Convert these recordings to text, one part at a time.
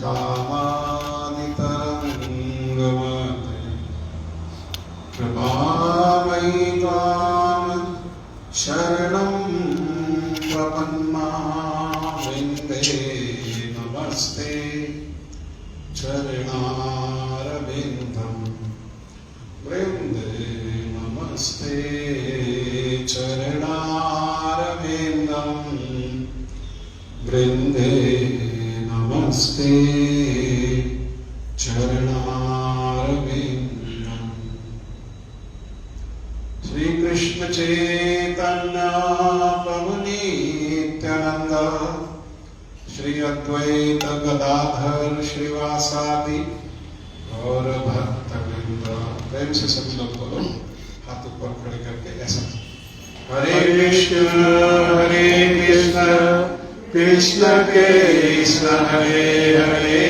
कामादितरङ्गमते कृपामयि त्वां शरणं प्रपन्नामिन्दे नमस्ते चरणारविन्दं वृन्दे नमस्ते चरणारविन्दं वृन्दे नमस्ते चरणारविन्दम्। श्री कृष्ण चैतन्य प्रभु नित्यानंद श्री अद्वैत गदाधर श्रीवासादि और भक्तवृंद। प्रेम से सभी लोग बोलो, हाथ ऊपर खड़े करके ऐसा। हरे कृष्ण कृष्ण कृष्ण हरे हरे,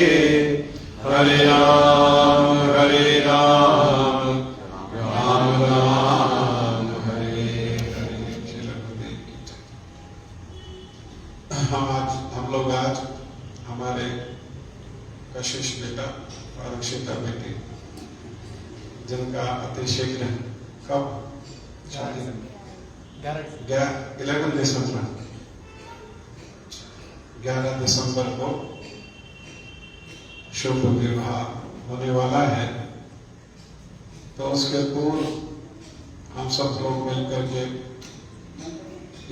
हरे राम राम राम हरे हरे। हम लोग आज हमारे कशिश बेटा और अक्षिता बेटी जिनका अति शीघ्र कब 11 दिसंबर को शुभ विवाह होने वाला है। तो उसके पूर्व हम सब लोग मिलकर के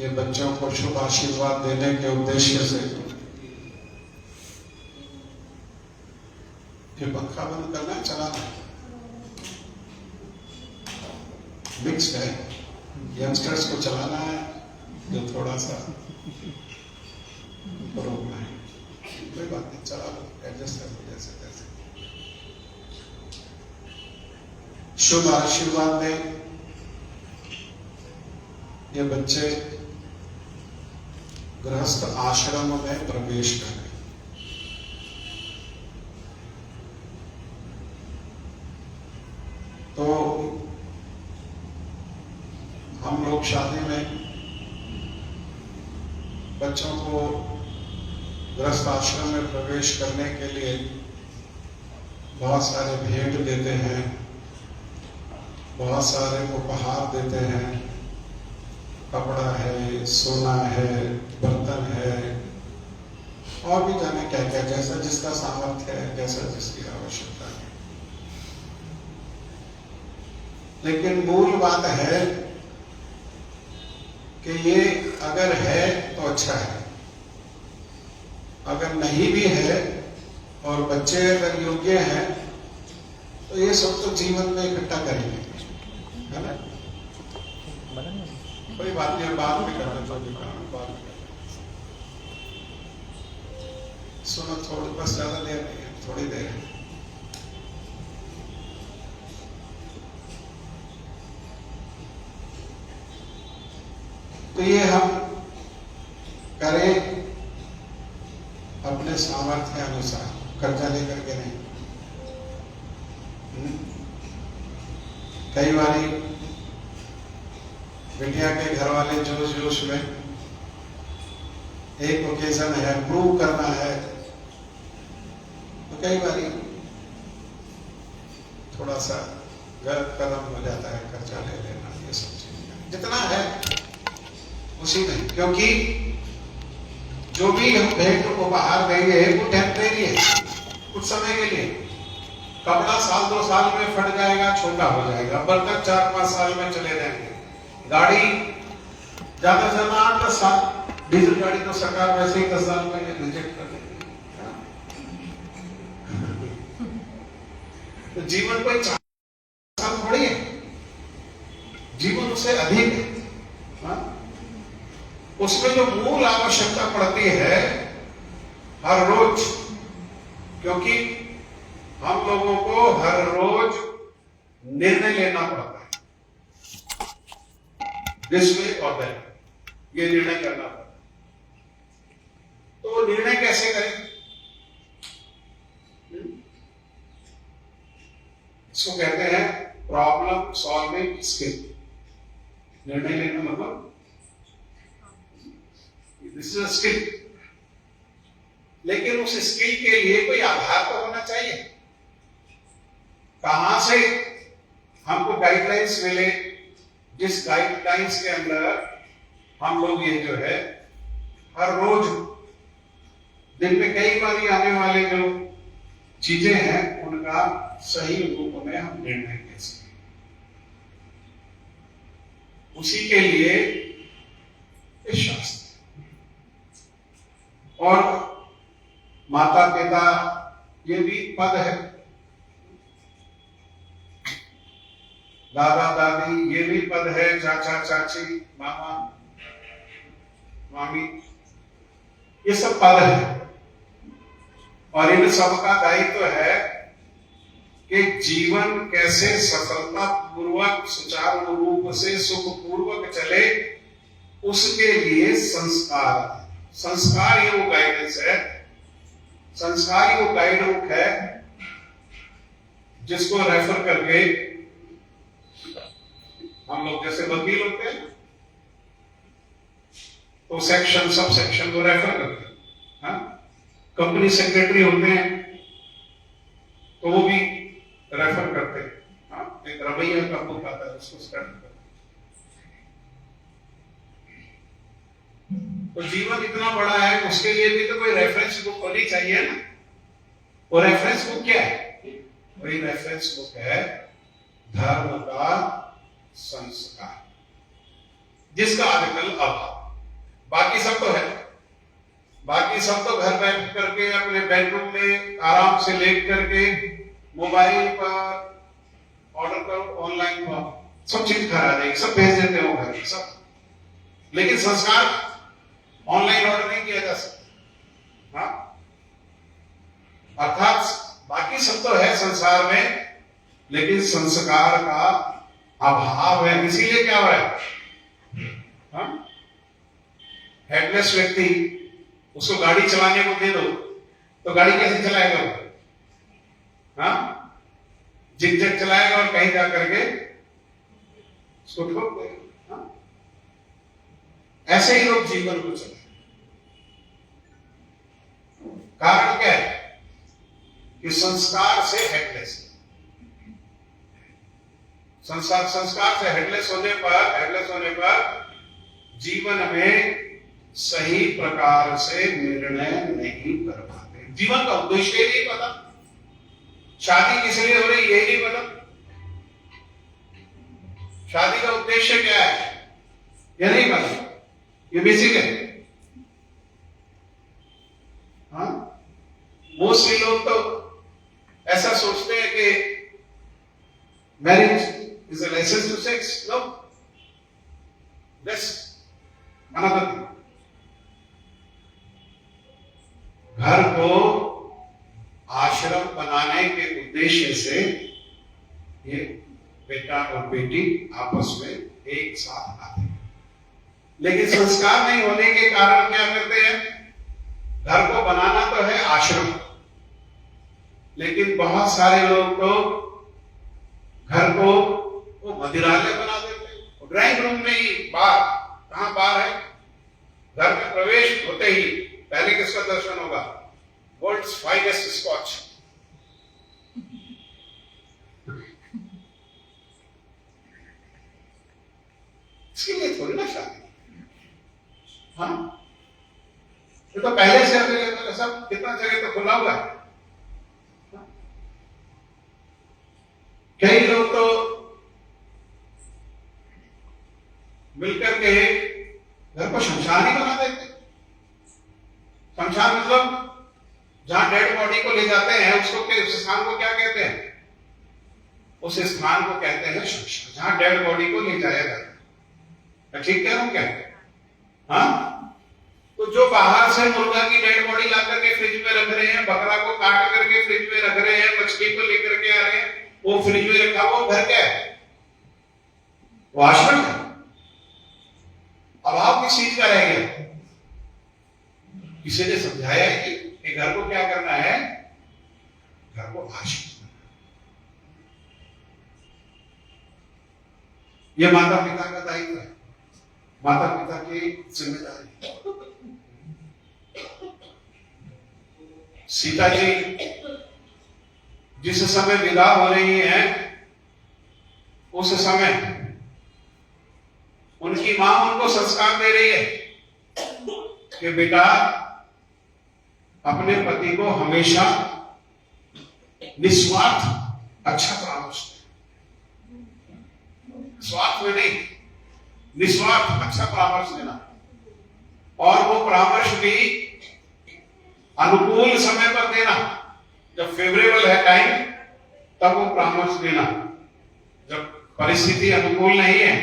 ये बच्चों को शुभ आशीर्वाद देने के उद्देश्य से ये पंखा बंद करना है, चलाना है, मिक्स्ड है। यंगस्टर्स को चलाना है, जो थोड़ा सा रोकना है। कोई बात नहीं, चला लो, एडजस्ट कर लो जैसे तैसे। शुभ आशीर्वाद में ये बच्चे गृहस्थ आश्रम में प्रवेश करें। तो हम लोग शादी में बच्चों को गृहस्थ आश्रम में प्रवेश करने के लिए बहुत सारे भेंट देते हैं, बहुत सारे उपहार देते हैं। कपड़ा है, सोना है, बर्तन है, और भी जाने क्या क्या, जैसा जिसका सामर्थ्य है, जैसा जिसकी आवश्यकता है। लेकिन मूल बात है कि ये अगर है तो अच्छा है, अगर नहीं भी है और बच्चे अगर योग्य हैं तो ये सब तो जीवन में इकट्ठा करेंगे, है ना? कोई बात नहीं, बात भी करना चाहिए, बात भी करना। सुनो, थोड़ी बस, ज्यादा देर नहीं है, थोड़ी देर है। तो ये हम करें अपने सामर्थ्य अनुसार, कर्जा लेकर के नहीं। कई बारी बिटिया के घर वाले जोश जोश में, एक ओकेजन है, प्रूव करना है, तो कई बारी थोड़ा सा गलत कदम हो जाता है, कर्जा ले लेना, ये सब चीजें। जितना है उसी में, क्योंकि जो भी हम भेंट उपहार देंगे वो टेम्परेरी है, कुछ समय के लिए। कपड़ा 1-2 साल में फट जाएगा, छोटा हो जाएगा। बर्तन 4-5 साल में चले जाएंगे। गाड़ी ज्यादा से ज्यादा 8-10 साल, डीजल गाड़ी तो सरकार वैसे ही 10 साल में रिजेक्ट कर देती है। तो जीवन कोई 4 साल थोड़ी है, जीवन उससे अधिक है। उसमें जो मूल आवश्यकता पड़ती है हर रोज, क्योंकि हम लोगों को हर रोज निर्णय लेना पड़ता है, दिस वे और दैट, ये निर्णय करना पड़ता है। तो वो निर्णय कैसे करें? इसको कहते हैं प्रॉब्लम सॉल्विंग स्किल। निर्णय लेना मतलब दिस इज अ स्किल। लेकिन उस स्किल के लिए कोई आधार तो होना चाहिए। कहां से हमको गाइडलाइंस मिले, जिस गाइडलाइंस के अंदर हम लोग ये जो है हर रोज दिन में कई बार आने वाले जो चीजें हैं उनका सही रूप में हम निर्णय ले सकें। उसी के लिए इस शास्त्र और माता पिता ये भी पद है, दादा दादी ये भी पद है, चाचा चाची मामा मामी ये सब पद है। और इन सब का दायित्व है कि जीवन कैसे सफलता पूर्वक सुचारू रूप से सुख पूर्वक चले, उसके लिए संस्कार ही वो गाइडेंस है, संस्कार ही वो गाइड बुक है जिसको रेफर करके हम लोग जैसे वकील होते हैं तो सेक्शन सब सेक्शन को रेफर करते हैं, कंपनी सेक्रेटरी होते हैं तो वो भी रेफर करते हैं, एक रवैया का बुक आता है उसको स्टार्ट करते। तो जीवन इतना बड़ा है, उसके लिए भी तो कोई रेफरेंस बुक होनी चाहिए ना। वो रेफरेंस बुक क्या है? वही रेफरेंस बुक है धर्म का संस्कार, जिसका आजकल अभाव। बाकी सब तो है, बाकी सब तो घर बैठ करके अपने बेडरूम में आराम से लेट करके मोबाइल पर ऑर्डर करो, ऑनलाइन पर सब चीज घर आ जाएगी, सब भेज देते हो घर सब। लेकिन संस्कार ऑनलाइन ऑर्डर नहीं किया जा सकता। अर्थात बाकी सब तो है संसार में, लेकिन संस्कार का अभाव है। इसीलिए क्या हो रहा है, हेडलेस व्यक्ति उसको गाड़ी चलाने को दे दो तो गाड़ी कैसे चलाएगा वो? जिग-जग चलाएगा और कहीं जा करके उसको ठोक देगा। ऐसे ही लोग जीवन को चलाए। कारण क्या है कि संस्कार से हेडलेस, संस्कार से हेडलेस होने पर जीवन में सही प्रकार से निर्णय नहीं कर पाते। जीवन का उद्देश्य ही नहीं पता, शादी किस लिए हो रही ये नहीं पता, शादी का उद्देश्य क्या है ये नहीं पता, ये बेसिक है। मोस्टली लोग तो ऐसा सोचते हैं कि marriage is a license to sex. No, that's another thing. घर को आश्रम बनाने के उद्देश्य से ये बेटा और बेटी आपस में एक साथ आते हैं, लेकिन संस्कार नहीं होने के कारण क्या करते हैं, घर को बनाना तो है आश्रम, लेकिन बहुत सारे लोग तो घर को वो मदिरालय बना देते हैं। ड्राइंग रूम में ही बार, कहां बार है, घर में प्रवेश होते ही पहले किसका दर्शन होगा? World's finest scotch. इसके लिए थोड़ी ना शादी, ये तो पहले से अवेलेबल है, सब कितना जगह तो खुला हुआ है। कई लोग तो मिलकर के घर को शमशान ही बना देते। शमशान मतलब जहां डेड बॉडी को ले जाते हैं उसको उस स्थान को क्या कहते हैं? उस स्थान को कहते हैं शमशान, जहां डेड बॉडी को ले जाया जाता है। ठीक कह रहा हूं क्या? तो जो बाहर से मुर्गा की डेड बॉडी ला करके फ्रिज में रख रहे हैं, बकरा को काट करके फ्रिज में रख रहे हैं, मछली को लेकर के आ रहे हैं, वो फ्रिज में रखा, वो घर क्या है? वो आश्रम है। अभाव किस चीज का रह गया? किसी ने समझाया है कि घर को क्या करना है? घर को आश्रम। ये माता पिता का दायित्व है, माता पिता की जिम्मेदारी। सीता जी जिस समय विदा हो रही हैं, उस समय उनकी मां उनको संस्कार दे रही है कि बेटा अपने पति को हमेशा निस्वार्थ अच्छा परामर्श दे, स्वार्थ में नहीं, निस्वार्थ अच्छा परामर्श देना, और वो परामर्श भी अनुकूल समय पर देना। जब फेवरेबल है टाइम तब वो परामर्श देना, जब परिस्थिति अनुकूल नहीं है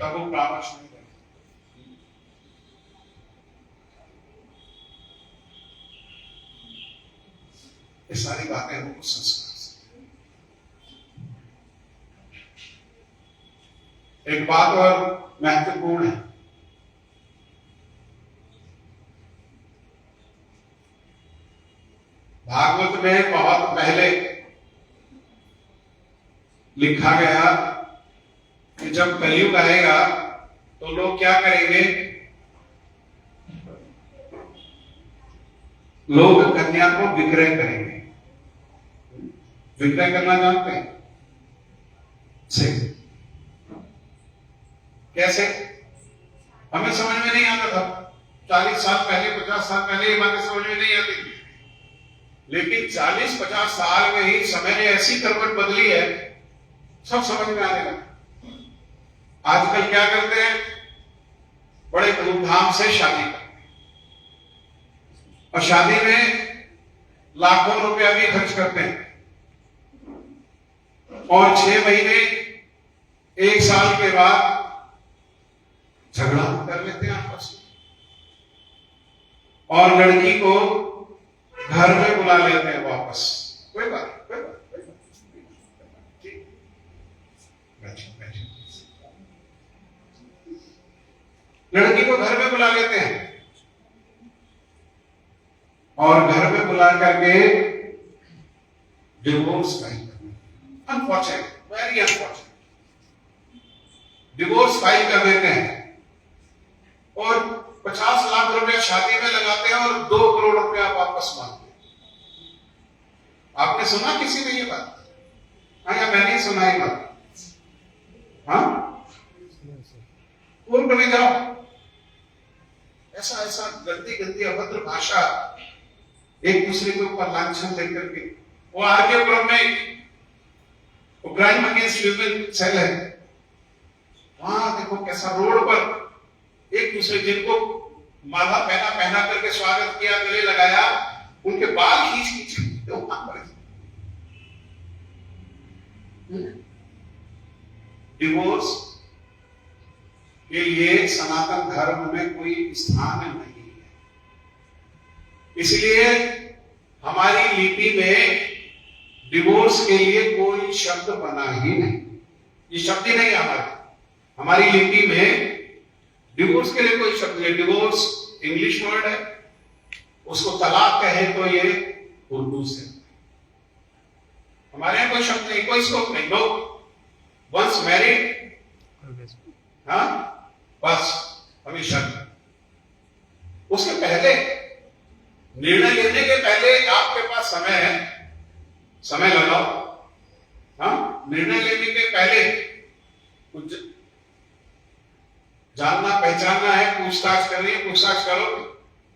तब वो परामर्श नहीं देना। ये सारी बातें हमको संस्कार से। एक बात और महत्वपूर्ण है, भागवत में बहुत पहले लिखा गया कि जब कलयुग आएगा तो लोग क्या करेंगे, लोग कन्या को विक्रय करेंगे। विक्रय करना जानते हैं? से कैसे? हमें समझ में नहीं आता था। 40 साल पहले, 50 साल पहले ये बातें समझ में नहीं आती, लेकिन 40-50 साल में ही समय ने ऐसी करवट बदली है, सब समझ में आने लगा। आजकल क्या करते हैं, बड़े धूमधाम से शादी करते हैं, और शादी में लाखों रुपया भी खर्च करते हैं, और 6 महीने 1 साल के बाद झगड़ा कर लेते हैं आपस में, और लड़की को घर में बुला लेते हैं वापस। कोई बात लड़की को घर में बुला लेते हैं, और घर में बुला करके डिवोर्स फाइल करते हैं। Unfortunate, very unfortunate, divorce file कर देते हैं, और 50 लाख रुपया शादी में लगाते हैं और 2 करोड़ रुपया वापस मांगते हैं। आपने सुना किसी ने ये बात? हाँ, या मैंने ही सुना ये बात? हाँ, कोर्ट में जाओ, ऐसा ऐसा गंदी गंदी अभद्र भाषा एक दूसरे के ऊपर लांछन लेकर के। वो आरकेपुरम में क्राइम अगेंस्ट ह्यूमन सेल है, वहां देखो कैसा रोड पर एक दूसरे, जिनको माला पहना करके स्वागत किया, गले लगाया, उनके बाल खींच खींच वहां पर। डिवोर्स के लिए सनातन धर्म में कोई स्थान नहीं है, इसलिए हमारी लिपि में डिवोर्स के लिए कोई शब्द बना ही नहीं। ये शब्द ही नहीं है हमारी लिपि में, डिवोर्स के लिए कोई शब्द नहीं। डिवोर्स इंग्लिश वर्ड है, उसको तलाक कहे तो ये उर्दू से। हमारे यहां कोई शब्द नहीं, कोई स्कोप नहीं। लोग वंस मैरिड, हाँ बस हमेशा। उसके पहले, निर्णय लेने के पहले आपके पास समय है, समय लगाओ। हाँ, निर्णय लेने के पहले कुछ जानना पहचानना है, पूछताछ करनी है, पूछताछ करो।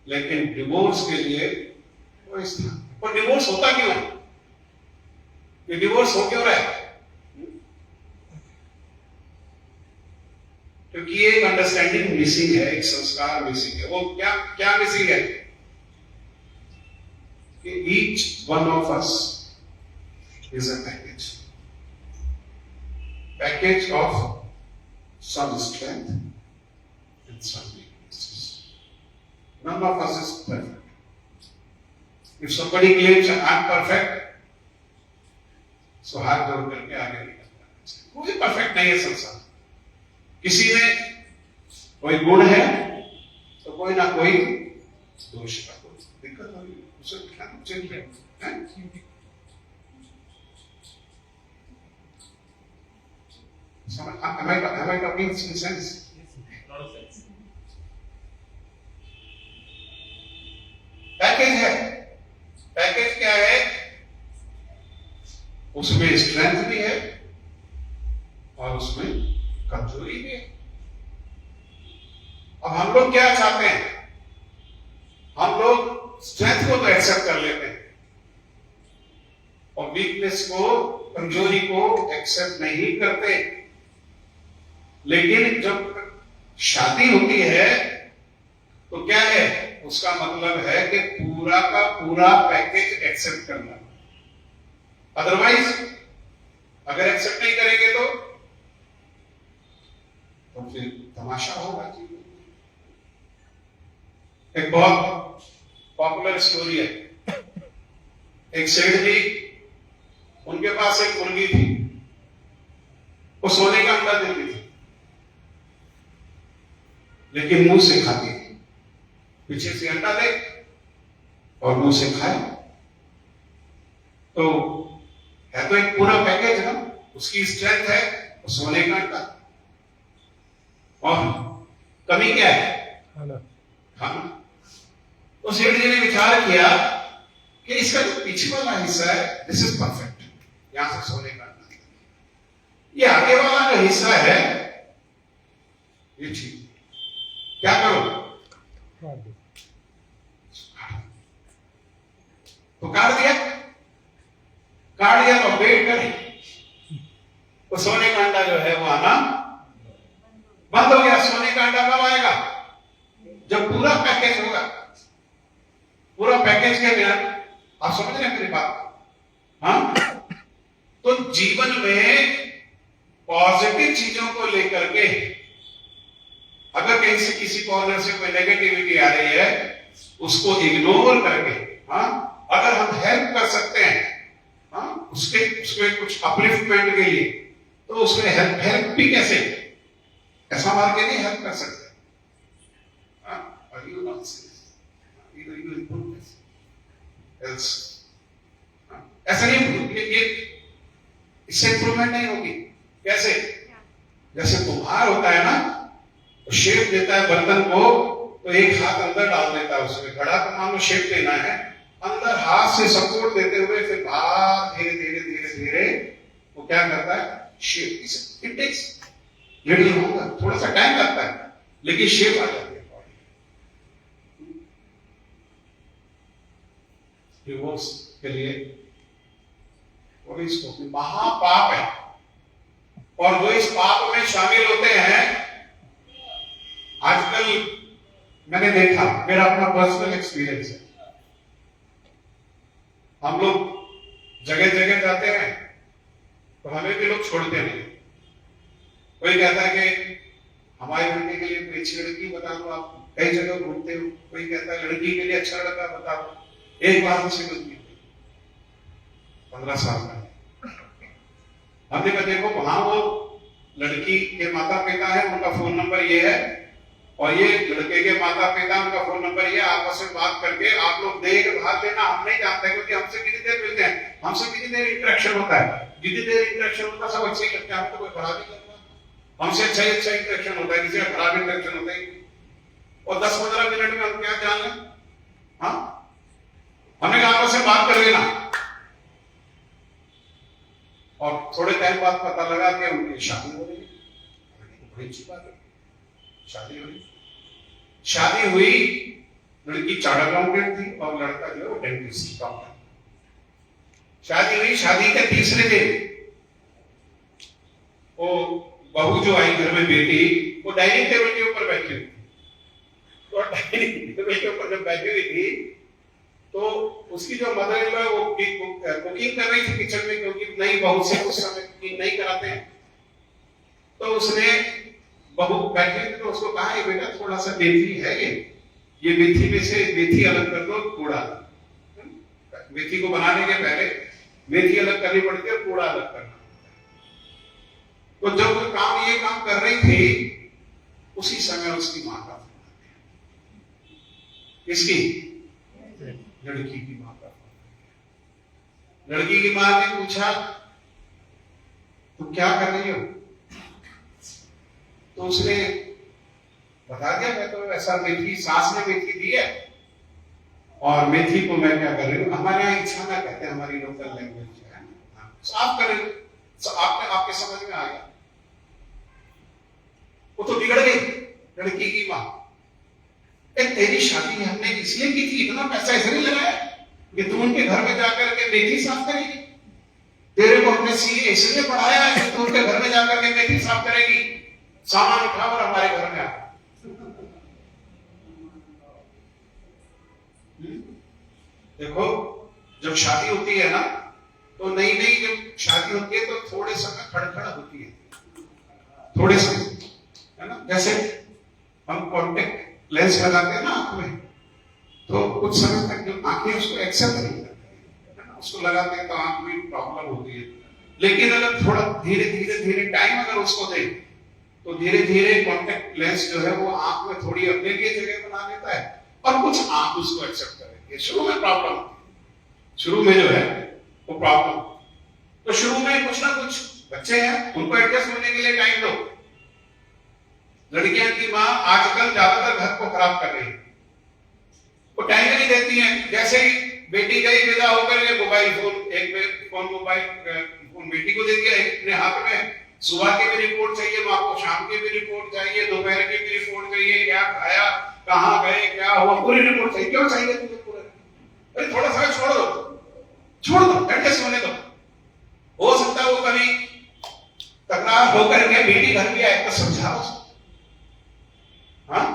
लेकिन डिवोर्स के लिए कोई स्थान। और डिवोर्स होता क्यों है? ये डिवोर्स हो क्यों रहा है? क्योंकि एक अंडरस्टैंडिंग मिसिंग है, एक संस्कार मिसिंग है। वो क्या क्या मिसिंग है? कि each one of us is a package of some strength and some weaknesses. None of us is perfect. If somebody claims I'm perfect, so हाथ जोड़ करके आगे निकलना चाहिए। कोई परफेक्ट नहीं है संसार। किसी में कोई गुण है तो कोई ना कोई दोष का कोई दिक्कत होगी, उसे चिंतित है। Am I talking in sense? Lot of sense. Package है, पैकेज क्या है? उसमें स्ट्रेंथ भी है और उसमें कमजोरी भी है। अब हम लोग क्या चाहते हैं? हम लोग स्ट्रेंथ को तो एक्सेप्ट कर लेते हैं और वीकनेस को, कमजोरी को एक्सेप्ट नहीं करते। लेकिन जब शादी होती है तो क्या है? उसका मतलब है कि पूरा का पूरा पैकेज एक्सेप्ट करना। अदरवाइज अगर एक्सेप्ट नहीं करेंगे तो फिर तमाशा होगा जी। एक बहुत पॉपुलर स्टोरी है। एक सेठ जी, उनके पास एक मुर्गी थी, वो सोने का अंडा देती थी लेकिन मुंह से खाती थी। पीछे से अंडा दे और मुंह से खाए तो है तो एक पूरा पैकेज है। उसकी स्ट्रेंथ है सोने का अंडा और कमी क्या है? खाना। तो सेठ जी ने विचार किया कि इसका जो पीछे वाला हिस्सा है, दिस इज परफेक्ट, यहां से सोने का अंडा। ये आगे वाला जो हिस्सा है ये ठीक, क्या करो? तो काट दिया तो वेट करें तो सोने का अंडा जो है वो आना बंद हो गया। सोने का अंडा कब आएगा? जब पूरा पैकेज होगा। पूरा पैकेज के बिना, आप समझ रहे हैं मेरी बात? हाँ, तो जीवन में पॉजिटिव चीजों को लेकर के अगर कहीं से किसी कॉर्नर से कोई नेगेटिविटी आ रही है उसको इग्नोर करके, हाँ, अगर हम हेल्प कर सकते हैं, हाँ, उसमें कुछ अपलिफ्टमेंट के लिए, तो उसमें हेल्प भी कैसे? ऐसा मार के नहीं हेल्प कर सकते। ऐसा नहीं, ये इससे इंप्रूवमेंट नहीं होगी। कैसे? जैसे कुम्हार होता है ना, तो शेप देता है बर्तन को, तो एक हाथ अंदर डाल देता है उसमें। घड़ा को मान लो शेप देना है, अंदर हाथ से सपोर्ट देते हुए फिर बाहर धीरे धीरे धीरे धीरे वो क्या करता है? शेप। इट टेक्स लिटिल होगा, थोड़ा सा टाइम लगता है लेकिन शेप आ जाती है। डिवोर्स के लिए और इसको महापाप है, और जो इस पाप में शामिल होते हैं, आजकल मैंने देखा, मेरा अपना पर्सनल एक्सपीरियंस है, हम लोग जगह जगह जाते हैं तो हमें भी लोग छोड़ते नहीं। कोई कहता है कि हमारी लड़की के लिए कोई अच्छी लड़की बता दो, आप कई जगह घूमते हो। कोई कहता है लड़की के लिए अच्छा लड़का बता दो। एक बार मुझसे गलती 15 साल का हमने कहा देखो वहां वो लड़की के माता पिता है, उनका फोन नंबर ये है, और ये लड़के के माता पिता, उनका फोन नंबर ये, आपस में बात करके आप लोग देख भाग देना। हम नहीं जानते क्योंकि हमसे कितनी देर मिलते हैं, हमसे कितनी देर इंटरेक्शन होता है, जितनी देर इंटरेक्शन होता है सब अच्छे ही लगते हैं, हमें तो कोई खराब नहीं करता। हमसे अच्छा इंटरेक्शन होता है, किसी का खराब इंटरेक्शन होता है। और 10-15 मिनट में हम क्या जान लें? हाँ, हमने आपस में बात कर लेना और थोड़े टाइम बाद पता लगा कि उनकी शादी हो रही है। बड़ी अच्छी बात है, शादी हुई। शादी हुई, लड़की चार्टर्ड अकाउंटेंट थी और लड़का जो है वो डेंटिस्ट का। शादी हुई, शादी के तीसरे दिन वो बहू जो आई घर में, बेटी, वो डाइनिंग टेबल के ऊपर बैठी हुई। तो डाइनिंग टेबल के ऊपर जब बैठी हुई थी तो उसकी जो मदर इन लॉ वो कुकिंग कर रही थी किचन में, क्योंकि नई बहू से उस समय कुकिंग नहीं कराते हैं। तो उसने बहू बैठी थी तो उसको कहा ये बेटा थोड़ा सा मेथी है, ये मेथी में से मेथी अलग कर दो, कूड़ा। मेथी को बनाने के पहले मेथी अलग करनी पड़ती है, कूड़ा अलग करना। तो जब वो ये काम कर रही थी, उसी समय उसकी मां का, किसकी? लड़की की मां का। लड़की की मां ने पूछा तुम क्या कर रही हो? तो उसने बता दिया मैं तो ऐसा, मेथी सास ने मेथी दी है और मेथी को मैं क्या कर रही हूँ, हमारे यहाँ इच्छाना कहते हैं, हमारी लोकल लैंग्वेज है, साफ कर रही हूँ। आपके समझ में आ गया। वो तो बिगड़ गई लड़की की माँ। तेरी शादी हमने इसलिए की थी, इतना पैसा इसलिए लगाया कि तू उनके घर में जाकर के मेथी साफ करेगी। तेरे को हमने सीए इसलिए पढ़ाया है कि तू उनके घर में जाकर के मेथी साफ करेगी। सामान उठा और हमारे घर में आ। देखो, जब शादी होती है ना, तो नई नई जब शादी होती है तो थोड़े समय खड़खड़ होती है, थोड़े समय, है ना। जैसे हम कॉन्टेक्ट लेंस लगाते हैं ना आंख में, तो कुछ समय तक जो आंखें उसको एक्सेप्ट नहीं करती है ना, उसको लगाते हैं तो आंख में प्रॉब्लम होती है। लेकिन अगर थोड़ा धीरे धीरे धीरे टाइम अगर उसको दें, तो धीरे धीरे कॉन्टेक्ट लेंस जो है वो आंख में थोड़ी अपने लिए जगह बना देता है, और कुछ आंख उसको एक्सेप्ट करेगी। शुरू में प्रॉब्लम, शुरू में जो है वो प्रॉब्लम, तो शुरू में कुछ ना कुछ बच्चे हैं, उनको एडजस्ट होने के लिए टाइम दो। लड़कियां की माँ आजकल ज्यादातर घर को खराब कर रही है, वो टाइम नहीं देती है। जैसे ही बेटी गई विदा होकर के मोबाइल फोन, एक फोन मोबाइल फोन बेटी को दे दिया, एक अपने हाथ में। सुबह की भी रिपोर्ट चाहिए माँ को, शाम की भी रिपोर्ट चाहिए, दोपहर की भी रिपोर्ट चाहिए, क्या खाया, कहाँ गए, क्या हुआ, पूरी रिपोर्ट चाहिए। क्यों चाहिए तुझे पूरा? अरे थोड़ा सा छोड़ दो, एडजस्ट होने दो। हो सकता है वो कभी तकरार होकर के बेटी घर भी आए तो समझाओ। हाँ,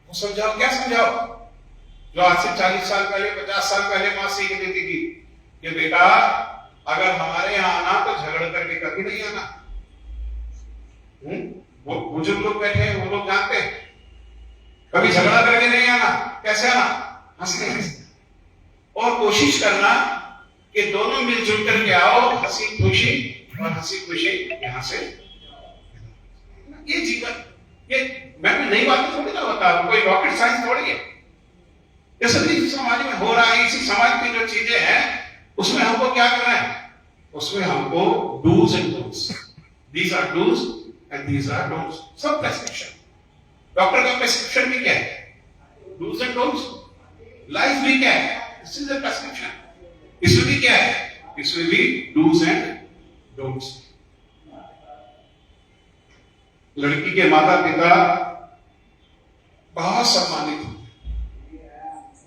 वो समझाओ, क्या समझाओ? जो आज से 40 साल पहले, 50 साल पहले मां सीख देती थी कि बेटा अगर हमारे यहाँ आना तो झगड़ करके कभी नहीं आना। वो बुजुर्ग लोग बैठे हैं, वो लोग जानते हैं, कभी झगड़ा करके नहीं आना। कैसे आना? हंसते हंसते। और कोशिश करना कि दोनों मिलजुल करके आओ, हंसी खुशी, और हंसी खुशी यहां से। ये जीवन, ये मैं कोई नई बातें थोड़ी ना बता रहा हूं, कोई रॉकेट साइंस थोड़ी है। ये सभी समाज में हो रहा है। इसी समाज की जो चीजें हैं उसमें हमको क्या करना है? उसमें हमको dos and don'ts, these are dos and these are don'ts, सब प्रेस्क्रिप्शन। डॉक्टर का प्रेस्क्रिप्शन भी क्या है? Dos and don'ts. लाइफ भी क्या है? This is a prescription. इसमें भी क्या है? इसमें भी डूज एंड डोंट्स। लड़की के माता पिता बहुत सम्मानित होते,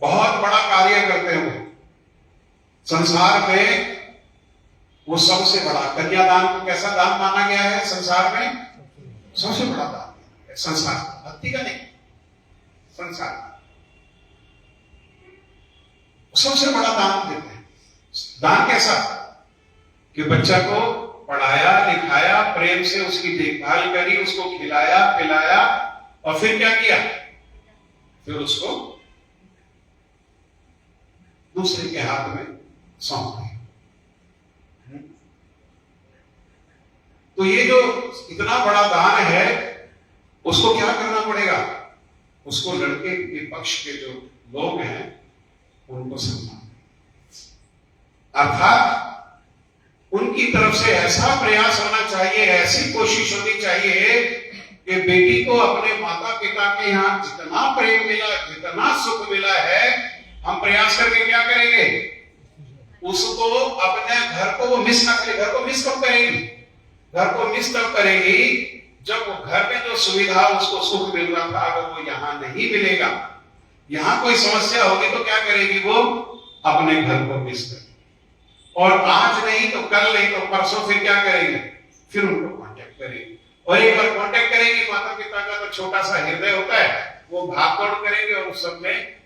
बहुत बड़ा कार्य करते हैं। वो संसार में वो सबसे बड़ा कन्यादान को कैसा दान माना गया है? संसार में सबसे बड़ा दान है। संसार, भक्ति का नहीं, संसार सबसे बड़ा दान देते हैं। दान कैसा? कि बच्चा को पढ़ाया लिखाया, प्रेम से उसकी देखभाल करी, उसको खिलाया पिलाया, और फिर क्या किया? फिर उसको दूसरे के हाथ में सौंप दिया। तो ये जो इतना बड़ा दान है, उसको क्या करना पड़ेगा? उसको लड़के के पक्ष के जो लोग हैं उनको सम्मान, अर्थात उनकी तरफ से ऐसा प्रयास होना चाहिए, ऐसी कोशिश होनी चाहिए कि बेटी को अपने माता पिता के यहाँ जितना प्रेम मिला, जितना सुख मिला है, हम प्रयास करके क्या करेंगे? उसको अपने घर को वो मिस ना करे। घर को मिस कब करेगी? घर को मिस तब करेगी जब वो घर में जो सुविधा उसको सुख मिल रहा था, अगर वो यहाँ नहीं मिलेगा, यहाँ कोई समस्या होगी, तो क्या करेगी? वो अपने घर को मिस करेगी। और आज नहीं तो कल, नहीं तो परसों, फिर क्या करेगी? फिर उनको कांटेक्ट करेगी। और एक बार कांटेक्ट करेगी, माता पिता का तो छोटा सा हृदय होता है, वो भाग दौड़ करेंगे और उस सब में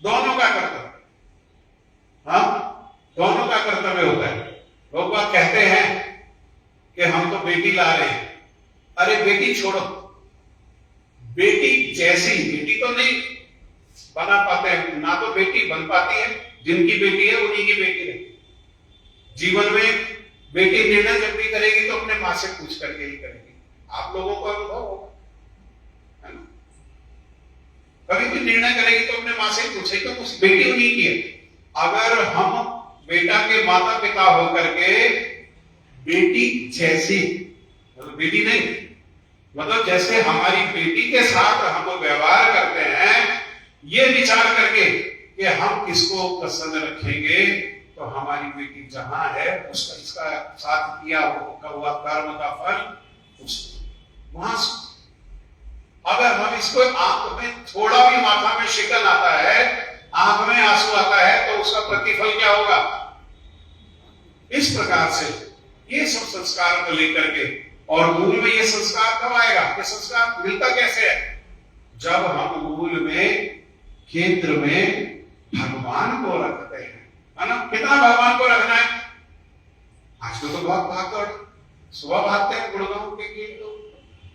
दोनों का कर्तव्य, हाँ, दोनों का कर्तव्य होता है। लोग बात कहते हैं कि हम तो बेटी ला रहे हैं। अरे बेटी छोड़ो, बेटी जैसी बेटी तो नहीं बना पाते हैं, ना तो बेटी बन पाती है। जिनकी बेटी है उन्हीं की बेटी रहेगी। जीवन में बेटी निर्णय जब भी करेगी तो अपने मां से पूछ करके ही करेगी। आप लोगों को अनुभव होगा, है ना? कभी भी निर्णय करेगी तो अपने मां से ही पूछेगी, तो उस बेटी उन्हीं की है। अगर हम बेटा के माता पिता होकर के बेटी जैसी, मतलब बेटी नहीं, मतलब जैसे हमारी बेटी के साथ हम व्यवहार करते हैं, ये विचार करके कि हम किसको पसंद रखेंगे, तो हमारी बेटी जहां है उसका इसका साथ किया हुआ कर्म का फल उस वहां। अगर हम इसको आंख में थोड़ा भी माथा में शिकन आता है, आंख में आंसू आता है, तो उसका प्रतिफल क्या होगा। इस प्रकार से ये सब संस्कार को लेकर के, और मूल में ये संस्कार कब आएगा, ये संस्कार मिलता कैसे है, जब हम मूल में केंद्र में भगवान को रखते हैं, है ना। कितना भगवान को रखना है, आजकल तो बहुत भागदौड़, सुबह भागते हैं गुड़गांव के लिए, तो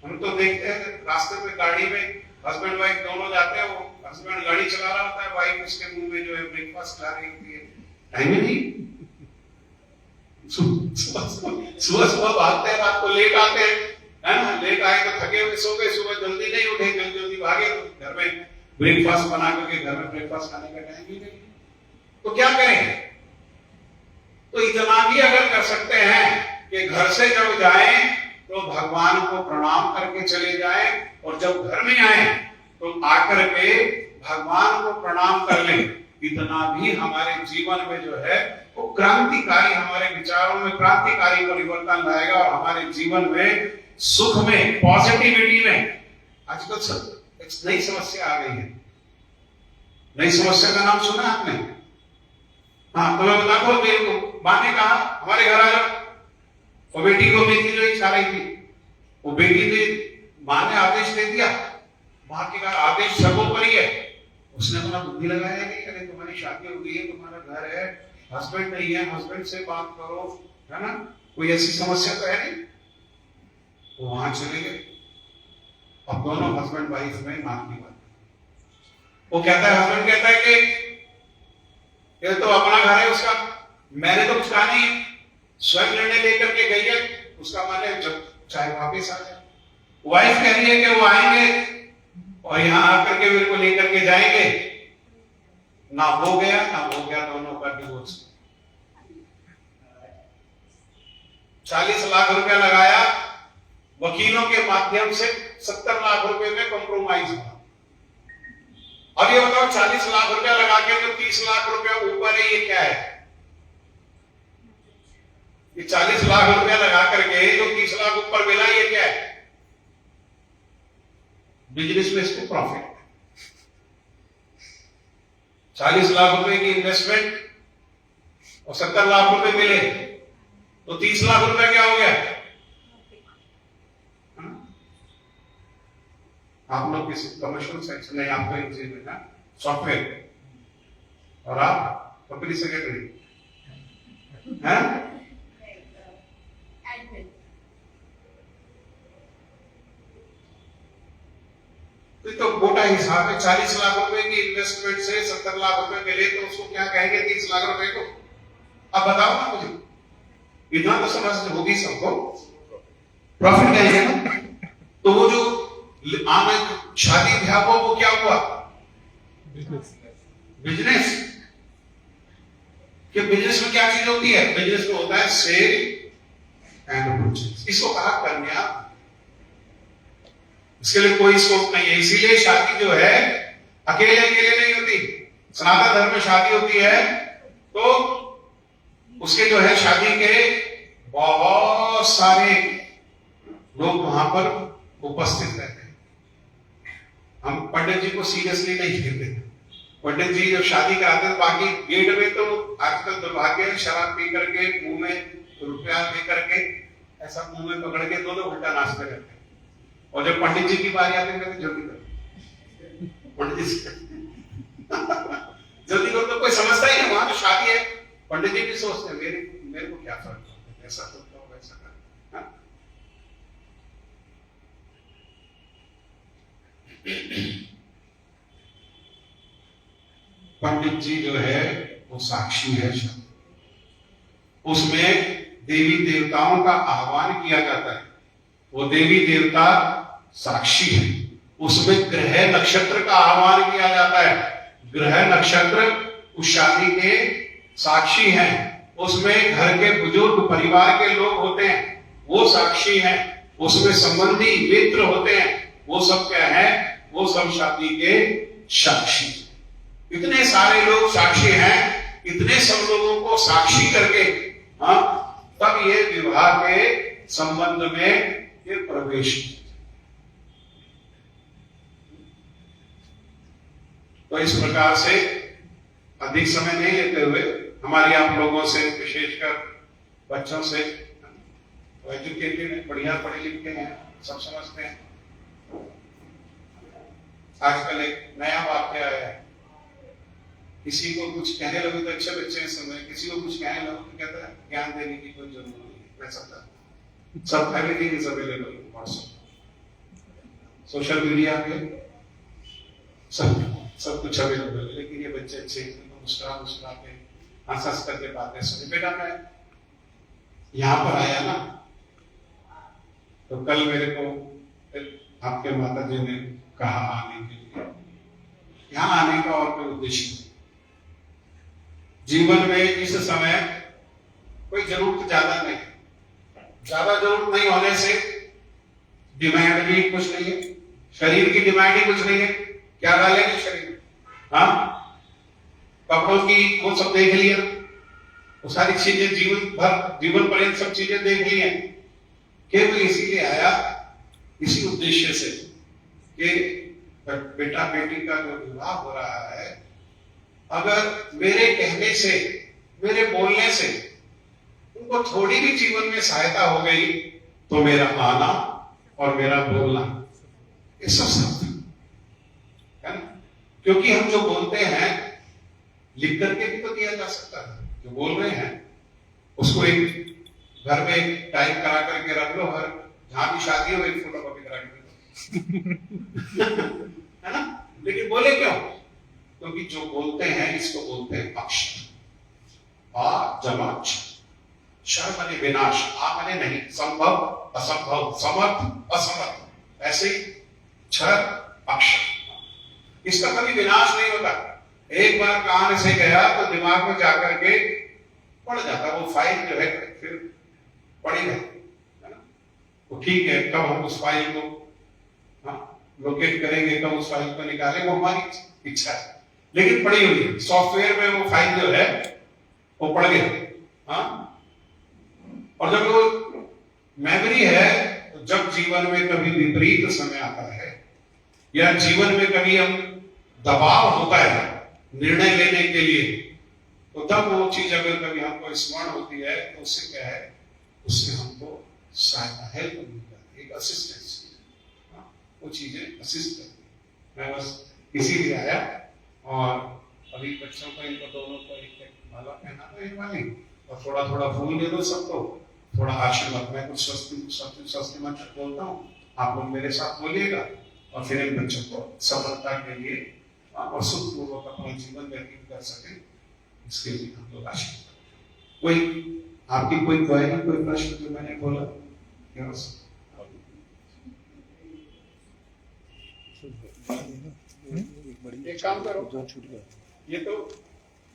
हम तो देखते हैं रास्ते में गाड़ी में हस्बैंड वाइफ दोनों जाते हैं, वो हस्बैंड गाड़ी चला रहा होता है, वाइफ उसके मुंह में जो है ब्रेकफास्ट खा रही होती है, टाइम ही नहीं। सुबह भागते हैं, रात को लेट आते हैं, है ना, लेट आए तो थके हुए सो गए, सुबह जल्दी नहीं उठे, जल्दी जल्दी भागे, तो घर में ब्रेकफास्ट बना करके घर में ब्रेकफास्ट खाने का टाइम ही नहीं, तो क्या करेंगे। तो इतना भी अगर कर सकते हैं कि घर से जब जाएं तो भगवान को प्रणाम करके चले जाएं, और जब घर में आए तो आकर के भगवान को प्रणाम कर लें, इतना भी हमारे जीवन में जो है वो क्रांतिकारी, हमारे विचारों में क्रांतिकारी परिवर्तन लाएगा, और हमारे जीवन में सुख में, पॉजिटिविटी में। आजकल सब एक नई समस्या आ गई है, नई समस्या का नाम सुना आपने। हाँ, तो मैं बता दो, मेरे को माँ ने कहा हमारे घर आ जाओ, वो बेटी को मेथी जो खा रही थी, वो बेटी ने, माँ ने आदेश दे दिया, माँ के कहा आदेश सर्वोपरि है, उसने अपना बुद्धि लगाया नहीं, अरे तुम्हारी शादी हो गई है, तुम्हारा घर है, हस्बैंड नहीं है, हस्बैंड से बात करो, है ना, कोई ऐसी समस्या तो है नहीं। वो वहां चले गए, अब दोनों हस्बैंड वाइफ में मां की बात, वो कहता है, हस्बैंड कहता है कि ये तो अपना घर है उसका, मैंने तो कुछ कहा नहीं, स्वयं निर्णय लेकर के गई है, उसका मन है जब चाहे वापिस आ जाए। वाइफ कह रही है कि वो आएंगे और यहां आकर के मेरे को लेकर के जाएंगे, ना हो गया ना हो गया, दोनों का डिवोर्स। 40 लाख रुपया लगाया, वकीलों के माध्यम से 70 लाख रुपए में कॉम्प्रोमाइज हुआ। अब ये बताओ, 40 लाख रुपया लगा के जो 30 लाख रुपया ऊपर है, ये क्या है। ये 40 लाख रुपया लगा करके जो 30 लाख ऊपर मिला, ये क्या है। बिजनेस में इसको प्रॉफिट है। 40 लाख रुपए की इन्वेस्टमेंट और 70 लाख रुपए मिले, तो 30 लाख रुपए क्या हो गया। आप लोग किसी कमर्शियल सेक्शन नहीं, आपको इंजीनियर ना, सॉफ्टवेयर, और आप कंपनी सेक्रेटरी हैं, तो मोटा हिसाब है। 40 लाख रुपए की इन्वेस्टमेंट से 70 लाख रुपए मिले, तो उसको क्या कहेंगे 30 लाख रुपए को। अब बताओ ना मुझे, इतना तो समझ होगी सबको, प्रॉफिट कहेंगे ना। तो वो जो शादी ब्याह को, वो क्या हुआ, बिजनेस। कि बिजनेस में क्या चीज होती है, बिजनेस में होता है सेल एंड परचेज, इसको कहा कन्या। इसके लिए कोई स्कोप नहीं है, इसीलिए शादी जो है अकेले अकेले नहीं होती। सनातन धर्म में शादी होती है तो उसके जो है शादी के बहुत सारे लोग वहां पर उपस्थित रहते हैं। हम पंडित जी को सीरियसली नहीं लेते। पंडित जी जब शादी कराते हैं, बाकी गेट में तो आजकल दुर्भाग्य शराब पी करके मुंह में रुपया दे करके ऐसा मुंह में पकड़ के दो घंटा नाश्ता करते हैं, और जब पंडित जी की बारी आती है तो जल्दी करो, पंडित जी जल्दी करो, तो कोई समझता ही नहीं, वहां तो शादी है। पंडित जी भी सोचते हैं मेरे को क्या फर्क पड़ता है, ऐसा सोचता हूँ वैसा कर। पंडित जी जो है वो साक्षी है, उसमें देवी देवताओं का आह्वान किया जाता है, वो देवी देवता साक्षी है। उसमें ग्रह नक्षत्र का आह्वान किया जाता है, ग्रह नक्षत्र उस शादी के साक्षी हैं। उसमें घर के बुजुर्ग परिवार के लोग होते हैं, वो साक्षी हैं। उसमें संबंधी मित्र होते हैं, वो सब क्या है, वो सब शादी के साक्षी। इतने सारे लोग साक्षी हैं, इतने सब लोगों को साक्षी करके तब ये विवाह के संबंध में ये प्रवेश। तो इस प्रकार से अधिक समय नहीं लेते हुए हमारी आप लोगों से, विशेषकर बच्चों से, तो एजुकेटेड है, बढ़िया पढ़े लिखे हैं, सब समझते हैं। आजकल एक नया वाक्य आया है, किसी को कुछ कहने लगे तो अच्छे बच्चे सुने, किसी को कुछ कहने लगे तो कहता है ज्ञान देने की कोई जरूरत नहीं है, सब everything is available WhatsApp, social media पे सब कुछ अवेलेबल है। लेकिन ये बच्चे अच्छे मुस्कुरा के हंस करके बातें सुने। बेटा मैं यहाँ पर आया ना, तो कल मेरे को आपके माता जी ने कहा आने के लिए। यहाँ आने का और कोई उद्देश्य नहीं। जीवन में इस समय कोई जरूरत ज्यादा नहीं, ज्यादा जरूरत नहीं होने से डिमांड भी कुछ नहीं है, शरीर की डिमांड ही कुछ नहीं है। क्या डालेंगे शरीर? कपड़ों की वो सब देख लिया, वो सारी चीजें जीवन पर्यंत सब चीजें देख ली हैं। केवल इसीलिए आया, इसी उद्देश्य से कि बेटा बेटी का जो विवाह हो रहा है, अगर मेरे कहने से, मेरे बोलने से उनको थोड़ी भी जीवन में सहायता हो गई तो मेरा आना और मेरा बोलना ये सब सार्थक है ना। क्योंकि हम जो बोलते हैं लिख करके भी तो दिया जा सकता है। जो बोल रहे हैं उसको एक घर में टाइप करा करके रख लो, हर जहां भी शादी हो एक फोटो कॉपी करा के है ना। लेकिन बोले क्यों? क्योंकि जो बोलते हैं इसको बोलते हैं अक्षर। आ जमा क्षर माने विनाश, आ माने नहीं, संभव असंभव, समर्थ असमर्थ, ऐसे ही क्षर अक्षर, इसका कभी विनाश नहीं होता। एक बार कान से गया तो दिमाग में जाकर के पड़ जाता, वो फाइल जो है फिर पड़ी रहती है ना। वो ठीक है, कब हम उस फाइल को लोकेट करेंगे, कब उस फाइल को निकालेंगे, वो हमारी इच्छा है। लेकिन पड़ी हुई है सॉफ्टवेयर में, वो फाइल जो है वो पड़ गया। और जब वो मेमोरी है, तो जब जीवन में कभी विपरीत समय आता है या जीवन में कभी हम दबाव होता है निर्णय लेने के लिए, तो तब वो चीज अगर कभी हमको स्मरण होती है तो उससे क्या है, उससे हमको सहायता, हेल्प मिल जाती है, एक असिस्टेंस, वो चीजें असिस्ट करती है। मैं बस इसीलिए आया। और अभी बच्चों को, इनको दोनों को एक माला पहना दो, एक वाली, और थोड़ा थोड़ा फूल दे दो सबको, थोड़ा आशीर्वाद। मैं कुछ स्वस्ति मंत्र बोलता हूँ, आप लोग मेरे साथ बोलिएगा, और फिर इन बच्चों को सफलता के लिए और सुखपूर्वक अपना जीवन व्यतीत कर सके, इसके लिए हम लोग आशीर्वाद। कोई आपकी कोई क्वेरी, कोई प्रश्न जो मैंने बोला? एक काम करो, ये तो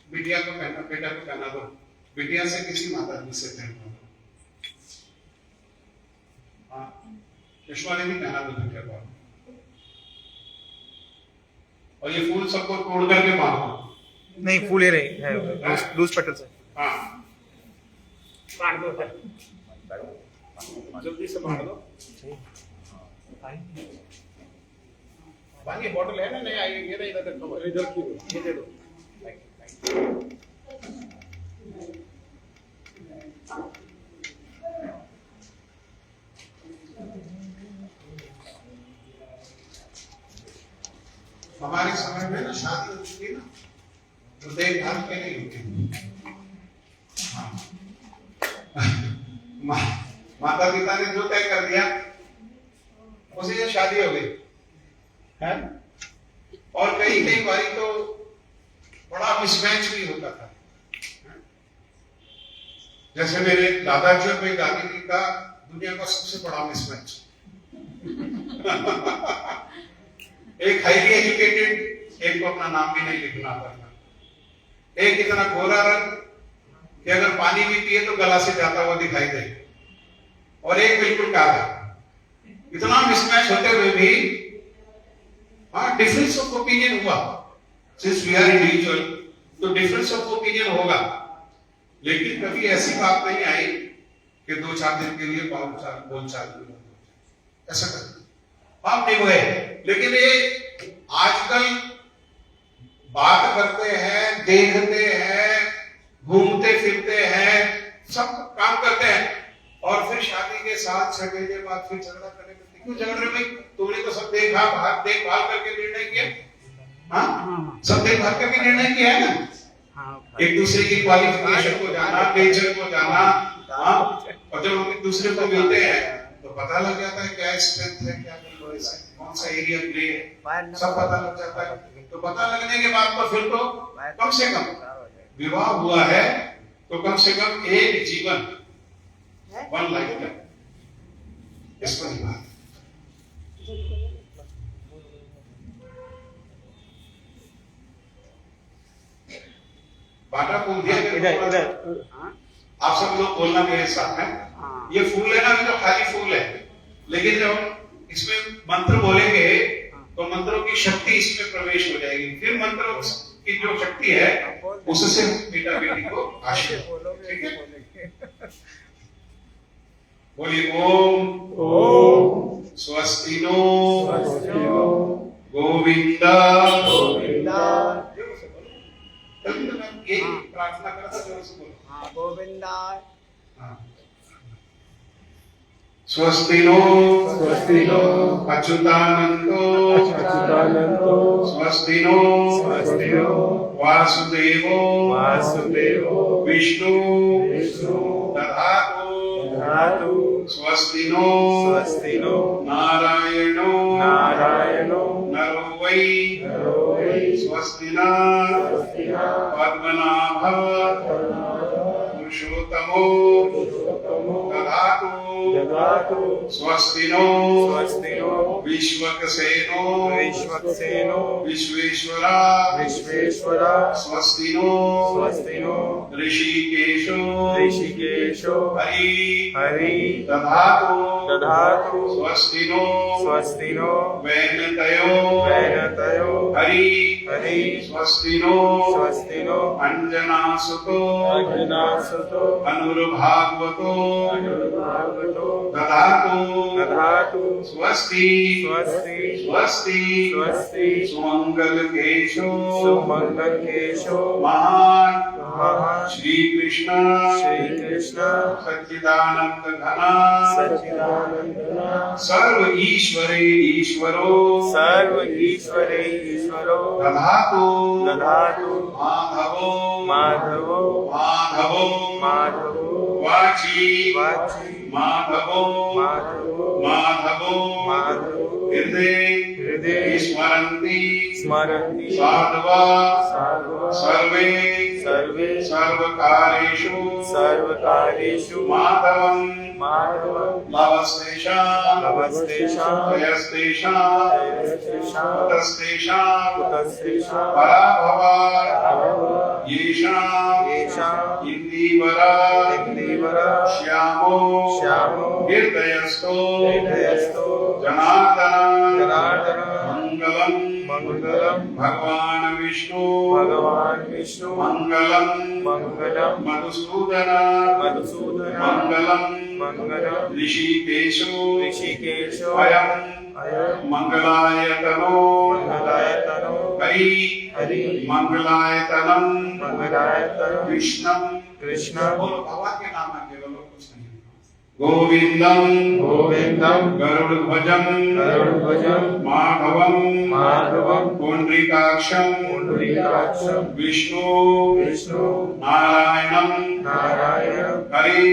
बिटिया को कहना, बेटा को कहना दो, बिटिया से किसी माता जी से कहना दो। कृष्णा ने भी कहना दो बिटिया को। और ये फूल सबको तोड़ करके बांधो। नहीं, फूल ये रहे लूज पेटल से। हाँ, बांध दो, जल्दी से बांध दो। पानी बॉटल है ना, नहीं आई, ये नहीं, इधर रखो, इधर की ये दे दो। हमारे समय में ना शादी होती थी ना, तो देखभाल के नहीं होती। माता पिता ने जो तय कर दिया उसे ये शादी हो गई है। और कई बारी तो बड़ा मिसमैच भी होता था। जैसे मेरे दादाजी और मेरी दादी जी का दुनिया का सबसे बड़ा मिसमैच। एक हाईली एजुकेटेड, एक को अपना नाम भी नहीं लिखना आता था। एक इतना गोरा रंग कि अगर पानी भी पिए तो गला से जाता हुआ दिखाई दे, और एक बिल्कुल काला। इतना मिसमैच होते हुए भी हाँ, डिफरेंस ऑफ ओपिनियन हुआ, सिंस वी आर इंडिविजुअल तो डिफरेंस ऑफ ओपिनियन होगा, लेकिन कभी ऐसी बात नहीं आई कि 2-4 दिन के लिए बोलचाल ऐसा कर बात नहीं हुए। लेकिन ये आजकल बात करते हैं, देखते हैं, घूमते फिरते हैं, सब काम करते हैं, और फिर शादी के 7-6 महीने बाद फिर झगड़ा करने लगते। क्यों झगड़ रहे भाई? तुमने तो सब देखभाल करके निर्णय किया। हाँ, सब देखभाल करके निर्णय किया है ना। एक दूसरे की क्वालिफिकेशन को जाना, नेचर को जाना, हाँ, और जब हम एक दूसरे को मिलते हैं तो पता लग जाता है क्या स्ट्रेंथ है, क्या वीकनेस है, कौन सा एरिया प्ले है, सब पता लग जाता है। तो पता लगने के बाद तो फिर तो कम से कम विवाह हुआ है तो कम से कम एक जीवन, 1 लाइफ टाइम, इसको निभा। बाटा फूल दिया इधर। आप सब लोग बोलना मेरे साथ में। ये फूल है ना, जो खाली फूल है, लेकिन जब इसमें मंत्र बोलेंगे तो मंत्रों की शक्ति इसमें प्रवेश हो जाएगी। फिर मंत्रों की जो शक्ति है उससे बेटा बेटी को आशीर्वाद। ठीक है, बोलिए ओम स्वस्ति नो गोविंदा गोविंदा। एक प्रार्थना करता जोर से बोलो। हाँ, गोविंदा। स्वस्ति नो अच्युतानंदो स्वस्ति नो वासुदेवो विष्णु दधातु स्वस्ति नो नारायणो नरो वै स्वस्ति न पद्मनाभ पुरुषोत्तमो दधातु स्वस्ति नो विश्वक्सेनो विश्वेश्वरा स्वस्ति नो ऋषिकेशो हरि दधातु स्वस्ति नो वैनतयो हरि स्वस्ति नो अंजनासुतो अनुर्भागवतो दधातु स्वस्ति सुमंगलकेशो महान श्री कृष्ण सच्चिदानंद घना सर्व ईश्वरे ईश्वरो दधातु माधवो वाची माधवो हृदय स्मरन्ति साधवा सर्वे सर्वकारेषु माधवं लवस्तेषां जयस्तेषां कुतस्तेषां पराभवा येषां इन्दीवरा श्यामो हृदयस्थो जनार्दन मंगलम भगवान विष्णु मंगलम मधुसूदन मंगलम ऋषिकेशो अयं मंगलायतनो हरि मंगलायतनम कृष्ण भगवान के नाम है, केवल कुछ नहीं। गोविंदम गरुड़ध्वजं माधवं पुंडरीकाक्षं विष्णु नारायणं हरि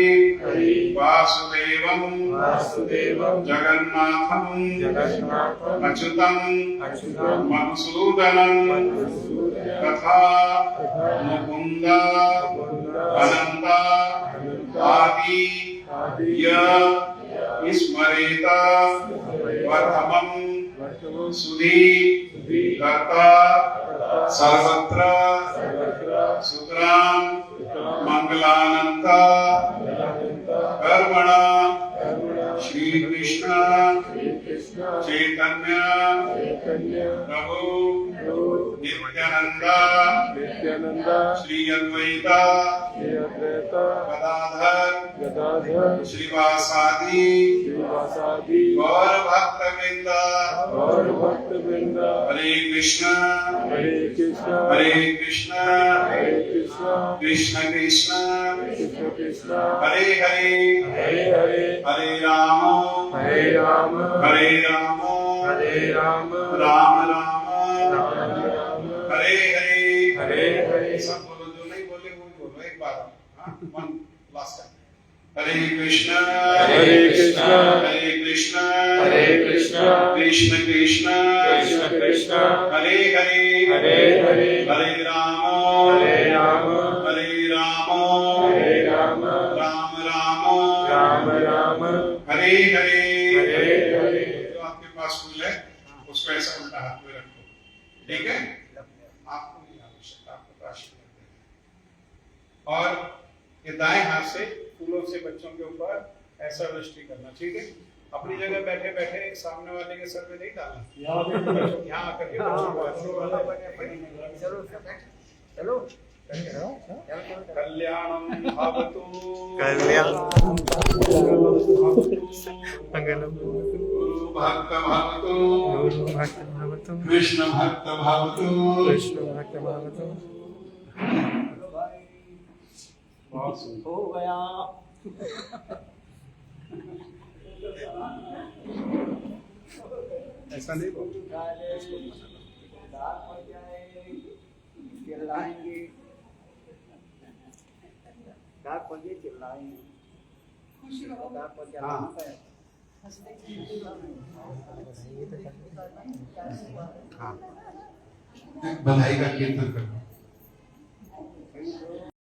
वासुदेवं जगन्नाथं अच्युतं मधुसूदनं तथा मुकुंद अनंत आदि स्मरेत प्रथमं सुधी कर्ता सर्वत्र सुतरां मंगलानंद कर्मणा श्री कृष्ण चैतन्य अद्वैता श्री अद्वैता श्री अद्वैता गदाधर गदाधर श्रीवासादि श्रीवासादि गौर भक्त वृंद और भक्त वृंद हरे कृष्ण हरे कृष्ण हरे कृष्ण हरे कृष्ण कृष्ण कृष्ण कृष्ण कृष्ण हरे हरे हरे हरे हरे राम हरे राम हरे राम हरे राम राम राम राम राम हरे हरे हरे हरे सब बोलो, जो नहीं बोले वो बोलो एक बार। हाँ, वन लास्ट टाइम। हरे कृष्ण हरे कृष्ण हरे कृष्ण हरे कृष्ण कृष्ण कृष्ण कृष्ण कृष्ण हरे हरे हरे हरे हरे राम हरे राम हरे राम हरे राम राम राम राम राम हरे हरे हरे हरे जो आपके पास फूल है उसको ऐसा उल्टा हाथ में रखो, ठीक है? आपको नहीं आवश्यकता, आपको प्राशन करते हैं। और ये दाएं हाथ से फूलों से बच्चों के ऊपर ऐसा वृष्टि करना, ठीक है? अपनी जगह बैठे बैठे सामने वाले के सर में नहीं डालना, यहाँ आकर के चलो कल्याणम भवतु कल्याण भवतु मंगलम गुरु भक्त भवतु गुरु भक्त भवतु कृष्ण भक्त भवतु कृष्ण भक्त भवतु। हो गया। ऐसा नहीं बोलो। चिल्लाएंगे, डाक बजे चिल्लाएंगे, डाक बजे हाँ। हाँ। बधाई का कीर्तन करना।